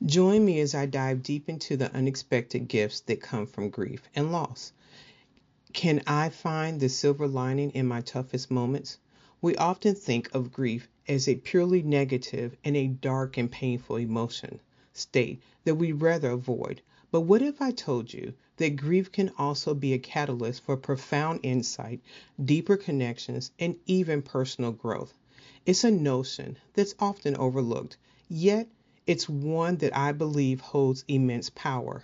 Join me as I dive deep into the unexpected gifts that come from grief and loss. Can I find the silver lining in my toughest moments? We often think of grief as a purely negative and a dark and painful emotion state that we'd rather avoid. But what if I told you that grief can also be a catalyst for profound insight, deeper connections, and even personal growth? It's a notion that's often overlooked, yet it's one that I believe holds immense power.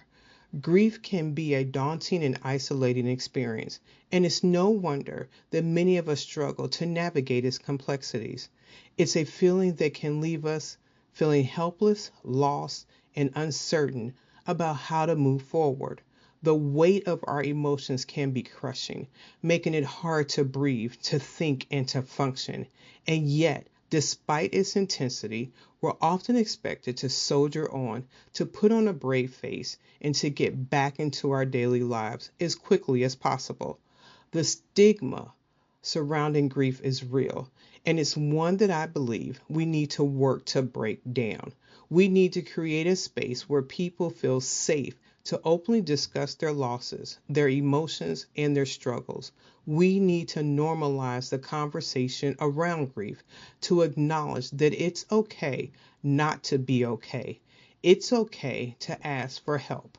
Grief can be a daunting and isolating experience, and it's no wonder that many of us struggle to navigate its complexities. It's a feeling that can leave us feeling helpless, lost, and uncertain about how to move forward. The weight of our emotions can be crushing, making it hard to breathe, to think, and to function. And yet, despite its intensity, we're often expected to soldier on, to put on a brave face, and to get back into our daily lives as quickly as possible. The stigma surrounding grief is real, and it's one that I believe we need to work to break down. We need to create a space where people feel safe to openly discuss their losses, their emotions, and their struggles. We need to normalize the conversation around grief, to acknowledge that it's okay not to be okay. It's okay to ask for help.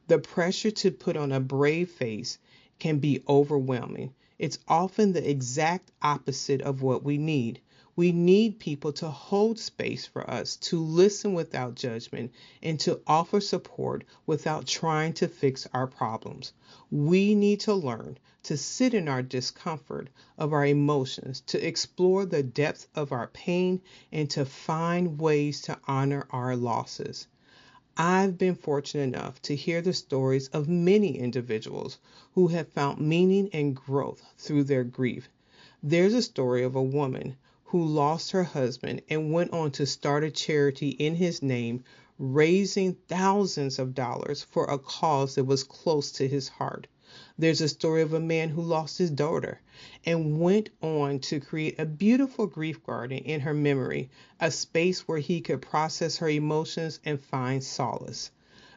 The pressure to put on a brave face can be overwhelming. It's often the exact opposite of what we need. We need people to hold space for us, to listen without judgment, and to offer support without trying to fix our problems. We need to learn to sit in our discomfort of our emotions, to explore the depth of our pain, and to find ways to honor our losses. I've been fortunate enough to hear the stories of many individuals who have found meaning and growth through their grief. There's a story of a woman who lost her husband and went on to start a charity in his name, raising thousands of dollars for a cause that was close to his heart. There's a story of a man who lost his daughter and went on to create a beautiful grief garden in her memory, a space where he could process her emotions and find solace.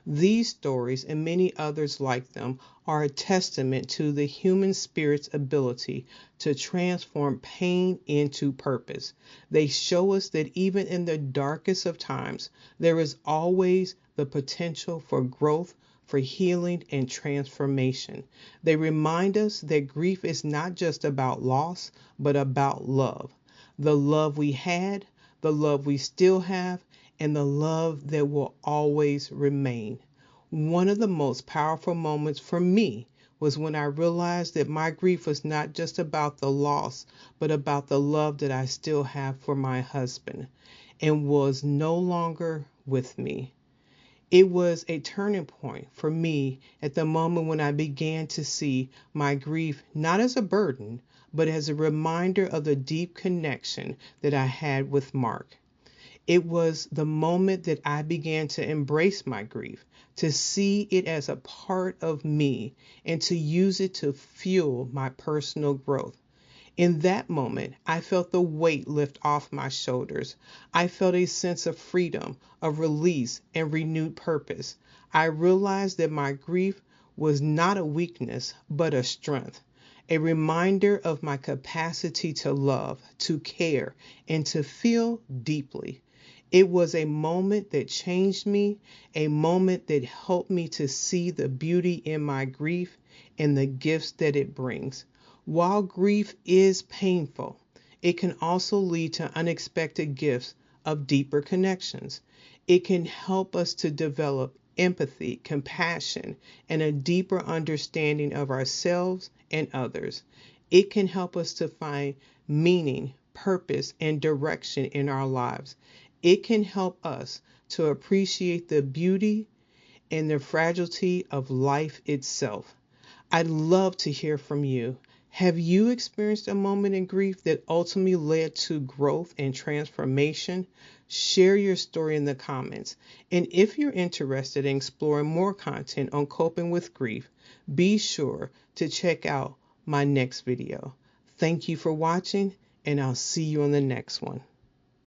These stories and many others like them are a testament to the human spirit's ability to transform pain into purpose. They show us that even in the darkest of times, there is always the potential for growth, for healing and transformation. They remind us that grief is not just about loss, but about love. The love we had, the love we still have, and the love that will always remain. One of the most powerful moments for me was when I realized that my grief was not just about the loss, but about the love that I still have for my husband and was no longer with me. It was a turning point for me at the moment when I began to see my grief not as a burden, but as a reminder of the deep connection that I had with Mark. It was the moment that I began to embrace my grief, to see it as a part of me, and to use it to fuel my personal growth. In that moment, I felt the weight lift off my shoulders. I felt a sense of freedom, of release, and renewed purpose. I realized that my grief was not a weakness, but a strength, a reminder of my capacity to love, to care, and to feel deeply. It was a moment that changed me, a moment that helped me to see the beauty in my grief and the gifts that it brings. While grief is painful, it can also lead to unexpected gifts of deeper connections. It can help us to develop empathy, compassion, and a deeper understanding of ourselves and others. It can help us to find meaning, purpose, and direction in our lives. It can help us to appreciate the beauty and the fragility of life itself. I'd love to hear from you. Have you experienced a moment in grief that ultimately led to growth and transformation? Share your story in the comments. And if you're interested in exploring more content on coping with grief, be sure to check out my next video. Thank you for watching, and I'll see you on the next one.